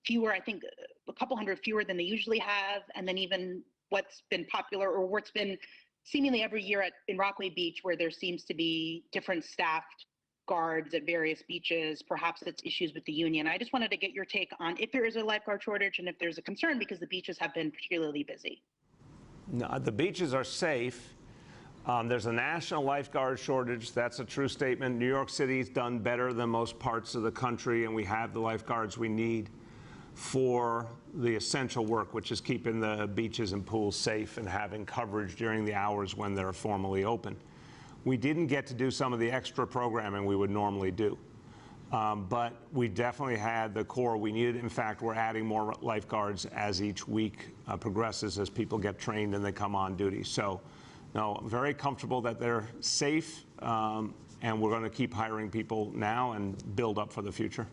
Fewer, I think a couple hundred fewer than they usually have. And then even what's been popular or what's been seemingly every year in Rockaway Beach, where there seems to be different staffed guards at various beaches. Perhaps it's issues with the union. I just wanted to get your take on if there is a lifeguard shortage and if there's a concern, because the beaches have been particularly busy. No, the beaches are safe. There's a national lifeguard shortage. That's a true statement. New York City's done better than most parts of the country, and we have the lifeguards we need for the essential work, which is keeping the beaches and pools safe and having coverage during the hours when they're formally open. We didn't get to do some of the extra programming we would normally do, but we definitely had the core we needed. In fact, we're adding more lifeguards as each week progresses, as people get trained and they come on duty. So, no, very comfortable that they're safe, and we're going to keep hiring people now and build up for the future.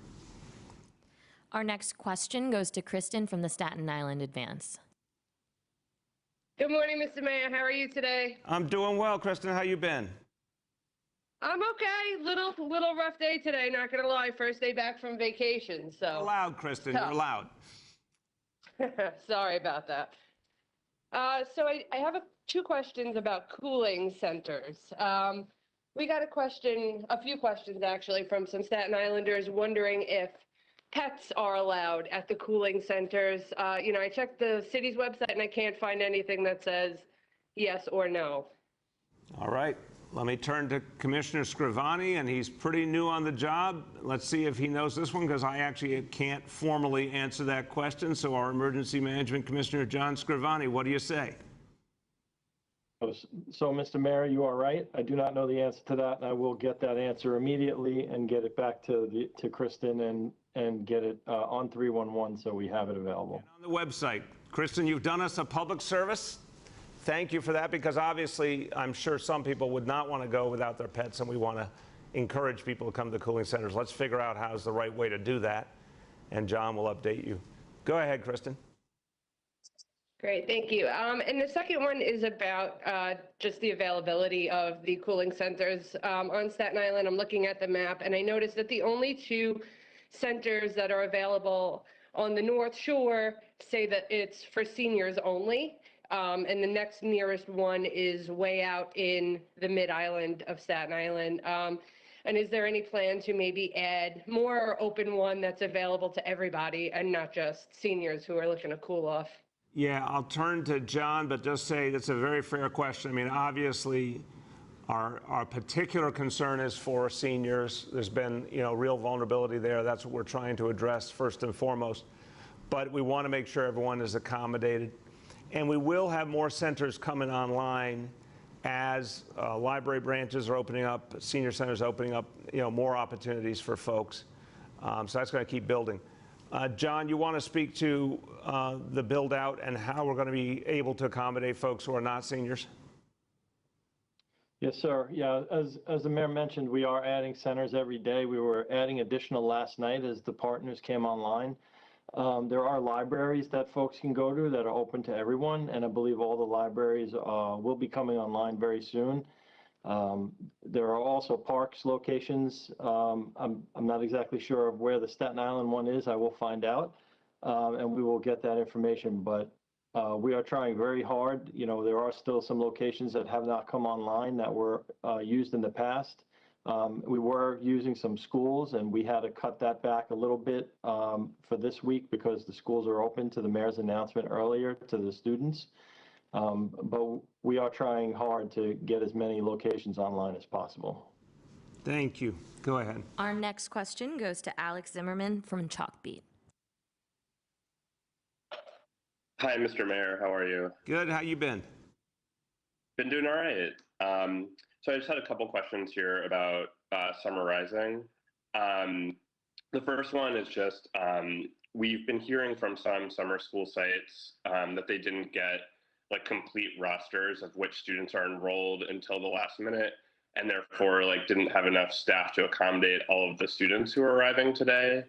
Our next question goes to Kristen from the Staten Island Advance. Good morning, Mr. Mayor. How are you today? I'm doing well, Kristen. How you been? I'm okay. Little rough day today, not gonna lie. First day back from vacation, so. You're loud, Kristen. You're loud. Sorry about that. So I have two questions about cooling centers. We got a few questions actually from some Staten Islanders wondering if pets are allowed at the cooling centers. I checked the city's website and I can't find anything that says yes or no. All right. Let me turn to Commissioner Scrivani, and he's pretty new on the job. Let's see if he knows this one, because I actually can't formally answer that question. So our Emergency Management Commissioner, John Scrivani, what do you say? So, Mr. Mayor, you are right. I do not know the answer to that, and I will get that answer immediately and get it back to Kristen and get it on 311 so we have it available. And on the website. Kristen, you've done us a public service. Thank you for that, because obviously I'm sure some people would not want to go without their pets, and we want to encourage people to come to cooling centers. Let's figure out how's the right way to do that, and John will update you. Go ahead, Kristen. Great, thank you. And the second one is about just the availability of the cooling centers on Staten Island. I'm looking at the map, and I noticed that the only two centers that are available on the North Shore say that it's for seniors only. And the next nearest one is way out in the mid-island of Staten Island. And is there any plan to maybe add more or open one that's available to everybody and not just seniors who are looking to cool off? Yeah, I'll turn to John, but just say that's a very fair question. I mean, obviously, our particular concern is for seniors. There's been, real vulnerability there. That's what we're trying to address first and foremost. But we want to make sure everyone is accommodated. And we will have more centers coming online as library branches are opening up, senior centers opening up, more opportunities for folks. So that's going to keep building. John, you want to speak to the build out and how we're going to be able to accommodate folks who are not seniors? Yes, sir. Yeah, as the mayor mentioned, we are adding centers every day. We were adding additional last night as the partners came online. There are libraries that folks can go to that are open to everyone, and I believe all the libraries will be coming online very soon. There are also parks locations. I'm not exactly sure of where the Staten Island one is. I will find out, and we will get that information. But we are trying very hard. You know, there are still some locations that have not come online that were used in the past. We were using some schools, and we had to cut that back a little bit for this week because the schools are open to the mayor's announcement earlier to the students. But we are trying hard to get as many locations online as possible. Thank you. Go ahead. Our next question goes to Alex Zimmerman from Chalkbeat. Hi, Mr. Mayor. How are you? Good. How you been? Been doing all right. So I just had a couple questions here about summarizing. The first one is just we've been hearing from some summer school sites that they didn't get like complete rosters of which students are enrolled until the last minute, and therefore like didn't have enough staff to accommodate all of the students who are arriving today.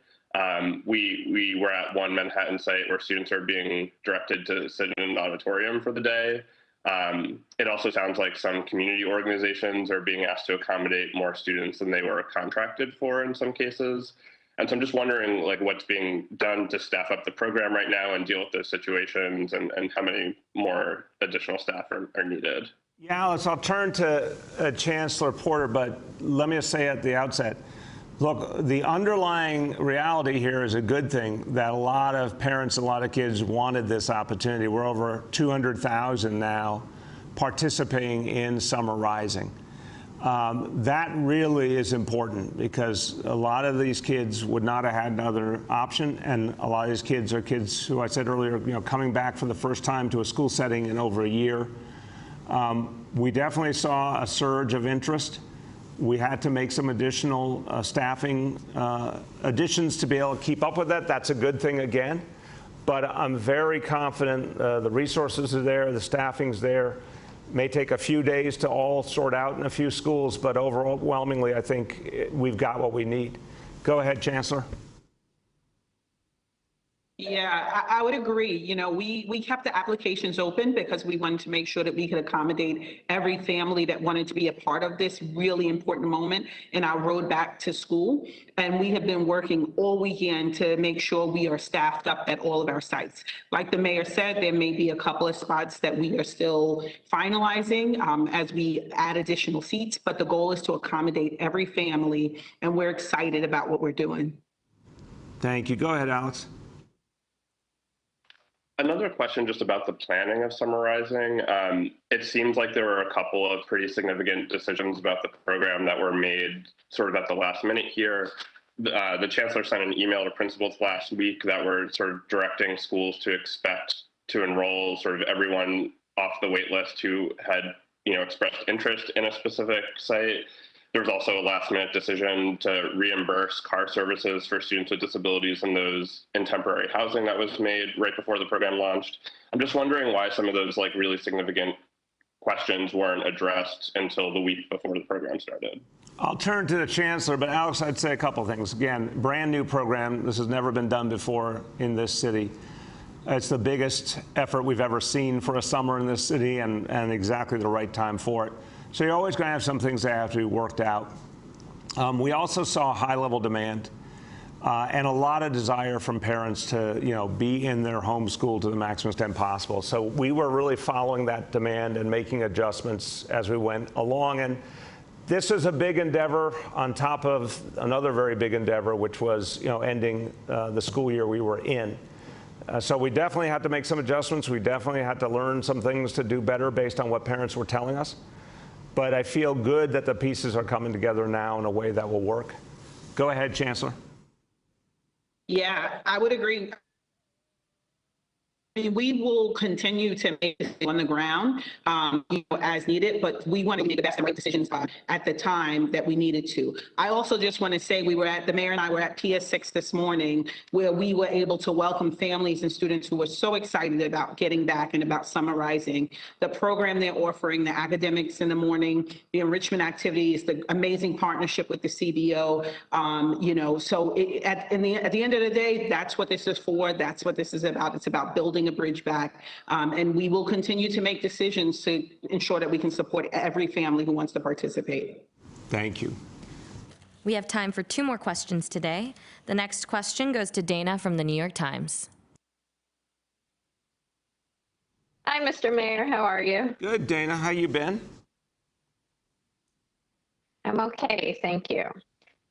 We were at one Manhattan site where students are being directed to sit in an auditorium for the day. It also sounds like some community organizations are being asked to accommodate more students than they were contracted for in some cases. And so I'm just wondering like what's being done to staff up the program right now and deal with those situations, and how many more additional staff are needed. Yeah, Alex, I'll turn to Chancellor Porter, but let me just say at the outset, look, the underlying reality here is a good thing that a lot of parents, a lot of kids wanted this opportunity. We're over 200,000 now participating in Summer Rising. That really is important because a lot of these kids would not have had another option, and a lot of these kids are kids who I said earlier, you know, coming back for the first time to a school setting in over a year. We definitely saw a surge of interest. We had to make some additional staffing additions to be able to keep up with that. That's a good thing again. But I'm very confident the resources are there, the staffing's there. May take a few days to all sort out in a few schools, but overwhelmingly, I think we've got what we need. Go ahead, Chancellor. Yeah, I would agree. You know, we kept the applications open because we wanted to make sure that we could accommodate every family that wanted to be a part of this really important moment in our road back to school. And we have been working all weekend to make sure we are staffed up at all of our sites. Like the mayor said, there may be a couple of spots that we are still finalizing as we add additional seats, but the goal is to accommodate every family, and we're excited about what we're doing. Thank you. Go ahead, Alex. Another question just about the planning of Summer Rising. It seems like there were a couple of pretty significant decisions about the program that were made sort of at the last minute here. The chancellor sent an email to principals last week that were sort of directing schools to expect to enroll sort of everyone off the wait list who had, you know, expressed interest in a specific site. There was also a last-minute decision to reimburse car services for students with disabilities in those in temporary housing that was made right before the program launched. I'm just wondering why some of those like really significant questions weren't addressed until the week before the program started. I'll turn to the chancellor, but Alex, I'd say a couple things. Again, brand new program. This has never been done before in this city. It's the biggest effort we've ever seen for a summer in this city, and exactly the right time for it. So you're always going to have some things that have to be worked out. We also saw high-level demand and a lot of desire from parents to, you know, be in their home school to the maximum extent possible. So we were really following that demand and making adjustments as we went along. And this is a big endeavor on top of another very big endeavor, which was, you know, ending the school year we were in. So we definitely had to make some adjustments. We definitely had to learn some things to do better based on what parents were telling us. But I feel good that the pieces are coming together now in a way that will work. Go ahead, Chancellor. Yeah, I would agree. mean, we will continue to make this on the ground as needed, but we want to make the best and right decisions at the time that we needed to. I also just want to say the mayor and I were at PS6 this morning, where we were able to welcome families and students who were so excited about getting back and about summarizing. The program they're offering, the academics in the morning, the enrichment activities, the amazing partnership with the CBO. So at the end of the day, that's what this is for. That's what this is about. It's about building a bridge back. And we will continue to make decisions to ensure that we can support every family who wants to participate. Thank you. We have time for 2 more questions today. The next question goes to Dana from the New York Times. Hi, Mr. Mayor. How are you? Good, Dana. How you been? I'm okay, thank you.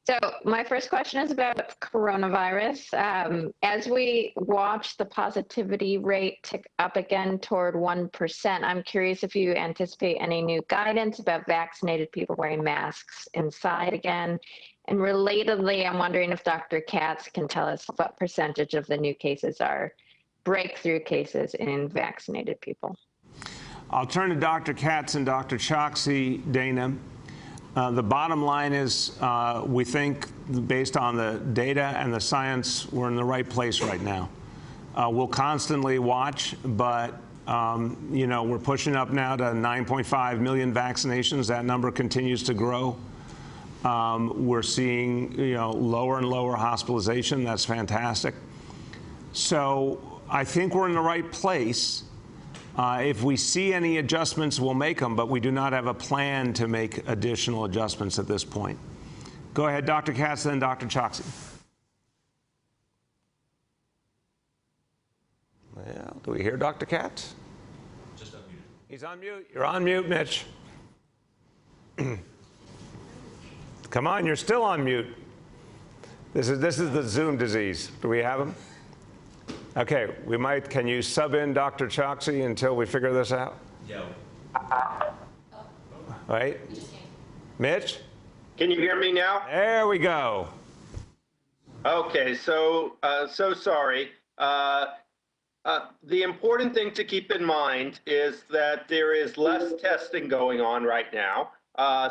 So my first question is about coronavirus. As we watch the positivity rate tick up again toward 1%, I'm curious if you anticipate any new guidance about vaccinated people wearing masks inside again. And relatedly, I'm wondering if Dr. Katz can tell us what percentage of the new cases are breakthrough cases in vaccinated people. I'll turn to Dr. Katz and Dr. Choksi, Dana. The bottom line is we think, based on the data and the science, we're in the right place right now. We'll constantly watch, but we're pushing up now to 9.5 million vaccinations. That number continues to grow. We're seeing lower and lower hospitalization. That's fantastic. So I think we're in the right place. If we see any adjustments, we'll make them, but we do not have a plan to make additional adjustments at this point. Go ahead, Dr. Katz, then Dr. Choksi. Well, do we hear Dr. Katz? Just unmuted. He's on mute. You're on mute, Mitch. Come on, you're still on mute. This is the Zoom disease. Do we have him? Okay, can you sub in Dr. Choksi until we figure this out? Yeah. Wait. Mitch? Can you hear me now? There we go. Okay, so sorry. The important thing to keep in mind is that there is less testing going on right now,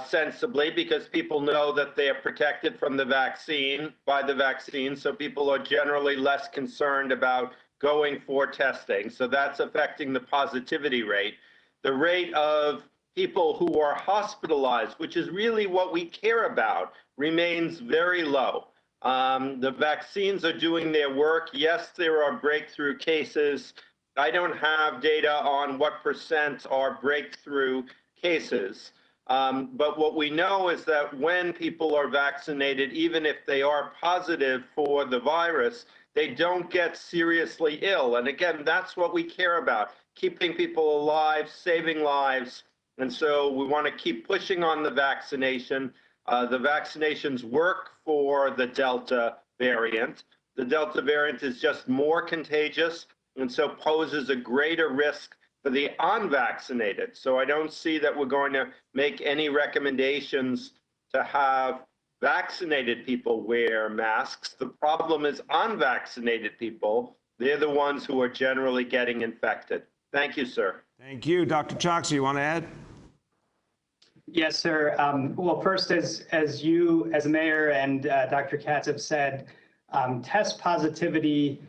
sensibly, because people know that they are protected from the vaccine, by the vaccine, so people are generally less concerned about going for testing. So that's affecting the positivity rate. The rate of people who are hospitalized, which is really what we care about, remains very low. The vaccines are doing their work. Yes, there are breakthrough cases. I don't have data on what % are breakthrough cases. But what we know is that when people are vaccinated, even if they are positive for the virus, they don't get seriously ill. And again, that's what we care about, keeping people alive, saving lives. And so we want to keep pushing on the vaccination. The vaccinations work for the Delta variant. The Delta variant is just more contagious and so poses a greater risk for the unvaccinated. So I don't see that we're going to make any recommendations to have vaccinated people wear masks. The problem is unvaccinated people. They're the ones who are generally getting infected. Thank you, sir. Thank you. Dr. Choksi, you want to add? Yes, sir. Well, first, as you, as mayor and Dr. Katz have said, test positivity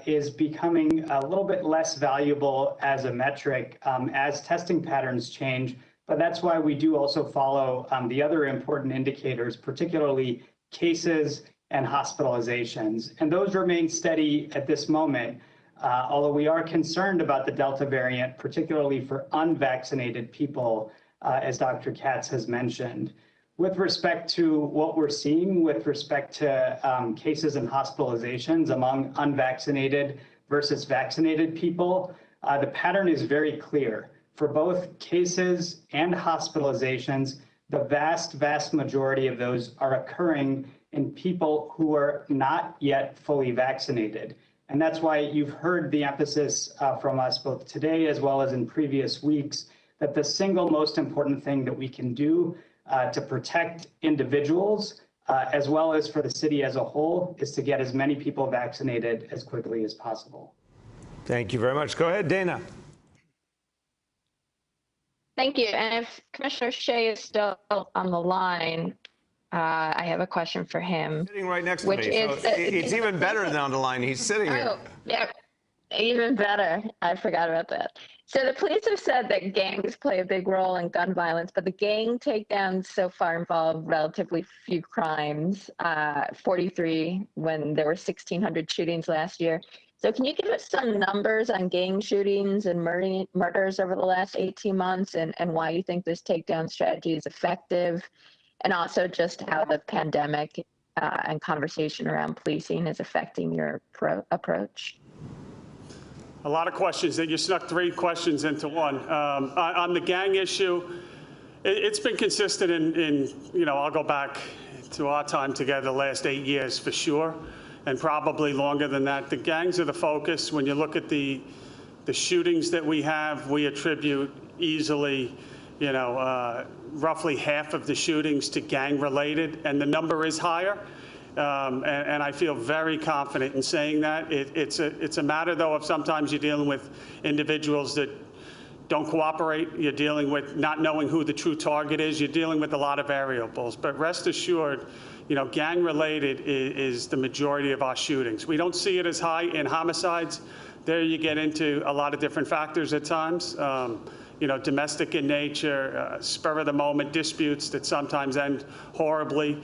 is becoming a little bit less valuable as a metric as testing patterns change. But that's why we do also follow the other important indicators, particularly cases and hospitalizations. And those remain steady at this moment, although we are concerned about the Delta variant, particularly for unvaccinated people, as Dr. Katz has mentioned. With respect to what we're seeing with respect to cases and hospitalizations among unvaccinated versus vaccinated people, the pattern is very clear. For both cases and hospitalizations, the vast majority of those are occurring in people who are not yet fully vaccinated. And that's why you've heard the emphasis from us both today as well as in previous weeks that the single most important thing that we can do to protect individuals as well as for the city as a whole is to get as many people vaccinated as quickly as possible. Thank you very much. Go ahead, Dana. Thank you. And if Commissioner Shea is still on the line, I have a question for him. Sitting right next to me. So it's even better than on the line. He's sitting here. Oh, yeah, even better. I forgot about that. So the police have said that gangs play a big role in gun violence, but the gang takedowns so far involve relatively few crimes, 43 when there were 1,600 shootings last year. So can you give us some numbers on gang shootings and murders over the last 18 months and why you think this takedown strategy is effective? And also just how the pandemic and conversation around policing is affecting your approach? A lot of questions. You snuck 3 questions into one. On the gang issue, it's been consistent in, I'll go back to our time together the last 8 years for sure, and probably longer than that. The gangs are the focus. When you look at the shootings that we have, we attribute easily, roughly half of the shootings to gang related, and the number is higher. And I feel very confident in saying that. It's a matter, though, of sometimes you're dealing with individuals that don't cooperate. You're dealing with not knowing who the true target is. You're dealing with a lot of variables. But rest assured, gang-related is the majority of our shootings. We don't see it as high in homicides. There you get into a lot of different factors at times. Domestic in nature, spur-of-the-moment disputes that sometimes end horribly.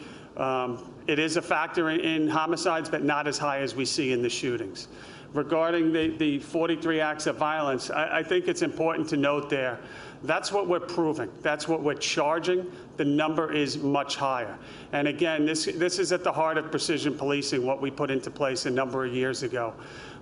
It is a factor in homicides, but not as high as we see in the shootings. Regarding the 43 acts of violence, I think it's important to note there, that's what we're proving. That's what we're charging. The number is much higher. And again, this is at the heart of precision policing, what we put into place a number of years ago,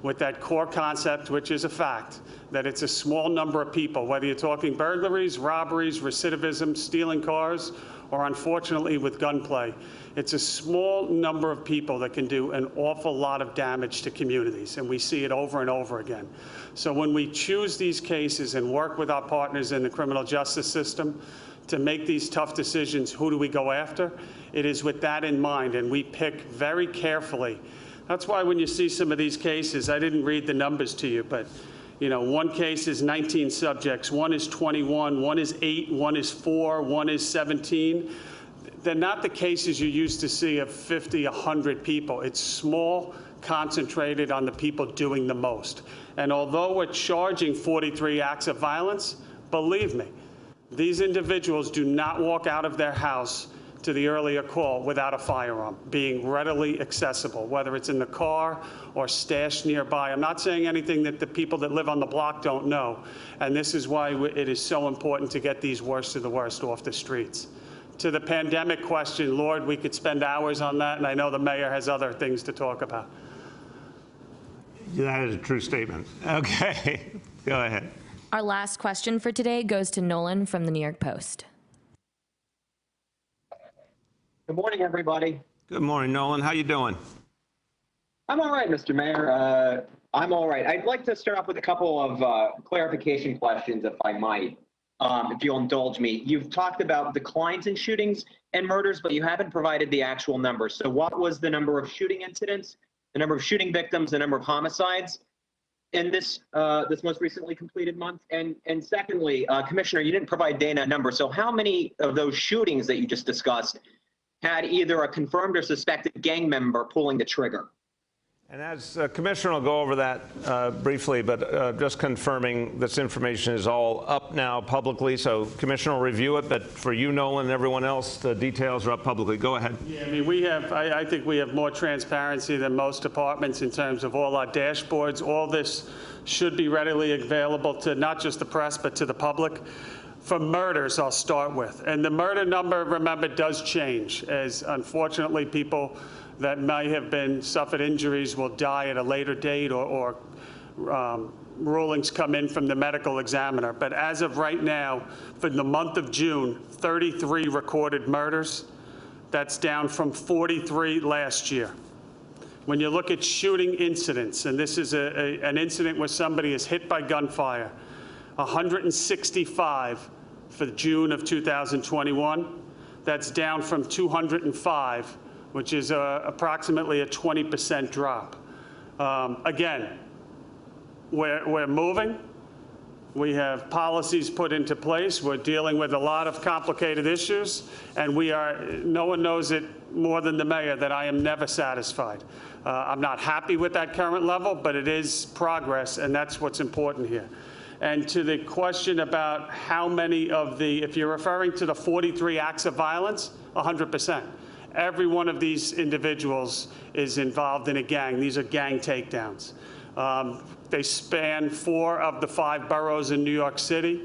with that core concept, which is a fact, that it's a small number of people, whether you're talking burglaries, robberies, recidivism, stealing cars, or unfortunately with gunplay. It's a small number of people that can do an awful lot of damage to communities, and we see it over and over again. So when we choose these cases and work with our partners in the criminal justice system to make these tough decisions, who do we go after? It is with that in mind, and we pick very carefully. That's why when you see some of these cases, I didn't read the numbers to you, but one case is 19 subjects, one is 21, one is 8, one is 4, one is 17. They're not the cases you used to see of 50, 100 people. It's small, concentrated on the people doing the most. And although we're charging 43 acts of violence, believe me, these individuals do not walk out of their house to the earlier call without a firearm being readily accessible, whether it's in the car or stashed nearby. I'm not saying anything that the people that live on the block don't know, and this is why it is so important to get these worst of the worst off the streets. To the pandemic question, Lord, we could spend hours on that, and I know the mayor has other things to talk about. That is a true statement. Okay, go ahead. Our last question for today goes to Nolan from the New York Post. Good morning, everybody. Good morning, Nolan. How you doing? I'm all right, Mr. Mayor. I'm all right. I'd like to start off with a couple of clarification questions, if I might, if you'll indulge me. You've talked about declines in shootings and murders, but you haven't provided the actual numbers. So what was the number of shooting incidents, the number of shooting victims, the number of homicides in this most recently completed month? And secondly, Commissioner, you didn't provide Dana a number. So how many of those shootings that you just discussed had either a confirmed or suspected gang member pulling the trigger? And as Commissioner will go over that briefly, but just confirming this information is all up now publicly, so Commissioner will review it, but for you, Nolan, and everyone else, the details are up publicly. Go ahead. Yeah, I mean, I think we have more transparency than most departments in terms of all our dashboards. All this should be readily available to not just the press, but to the public. For murders, I'll start with. And the murder number, remember, does change, as unfortunately people that may have suffered injuries will die at a later date, or rulings come in from the medical examiner. But as of right now, for the month of June, 33 recorded murders. That's down from 43 last year. When you look at shooting incidents, and this is an incident where somebody is hit by gunfire, 165 for June of 2021. That's down from 205, which is approximately a 20% drop. Again, we're moving. We have policies put into place. We're dealing with a lot of complicated issues, and no one knows it more than the mayor that I am never satisfied. I'm not happy with that current level, but it is progress, and that's what's important here. And to the question about how many of if you're referring to the 43 acts of violence, 100%. Every one of these individuals is involved in a gang. These are gang takedowns. They span 4 of the 5 boroughs in New York City.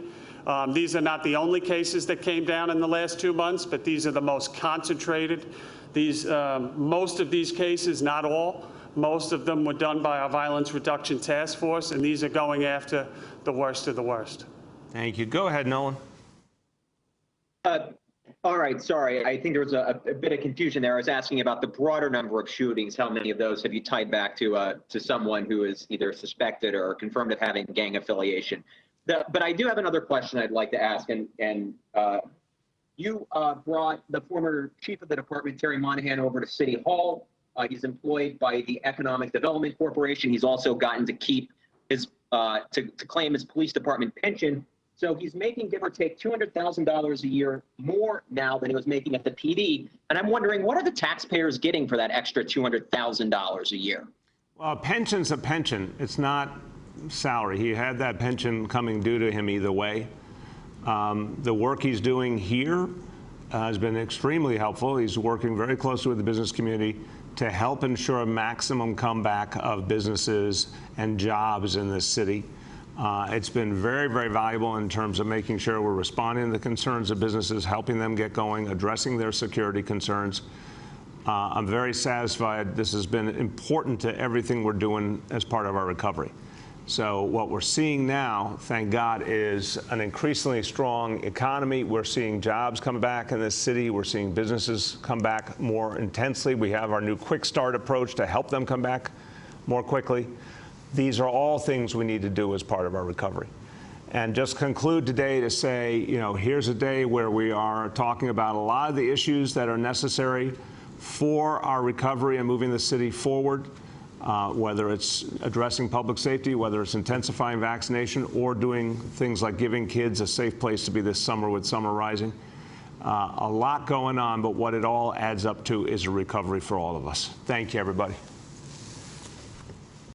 These are not the only cases that came down in the last 2 months, but these are the most concentrated. Most of these cases, not all, most of them were done by our Violence Reduction Task Force, and these are going after the worst of the worst. Thank you. Go ahead, Nolan. All right, sorry. I think there was a bit of confusion there. I was asking about the broader number of shootings. How many of those have you tied back to someone who is either suspected or confirmed of having gang affiliation? But I do have another question I'd like to ask, and you brought the former chief of the department, Terry Monahan, over to City Hall. He's employed by the Economic Development Corporation. He's also gotten to keep his to claim his police department pension. So he's making, give or take, $200,000 a year more now than he was making at the PD. And I'm wondering, what are the taxpayers getting for that extra $200,000 a year? Well, a pension's a pension. It's not salary. He had that pension coming due to him either way. The work he's doing here has been extremely helpful. He's working very closely with the business community to help ensure a maximum comeback of businesses and jobs in this city. It's been very, very valuable in terms of making sure we're responding to the concerns of businesses, helping them get going, addressing their security concerns. I'm very satisfied. This has been important to everything we're doing as part of our recovery. So what we're seeing now, thank God, is an increasingly strong economy. We're seeing jobs come back in this city. We're seeing businesses come back more intensely. We have our new Quick Start approach to help them come back more quickly. These are all things we need to do as part of our recovery. And just conclude today to say, you know, here's a day where we are talking about a lot of the issues that are necessary for our recovery and moving the city forward, whether it's addressing public safety, whether it's intensifying vaccination, or doing things like giving kids a safe place to be this summer with Summer Rising. A lot going on, but what it all adds up to is a recovery for all of us. Thank you, everybody.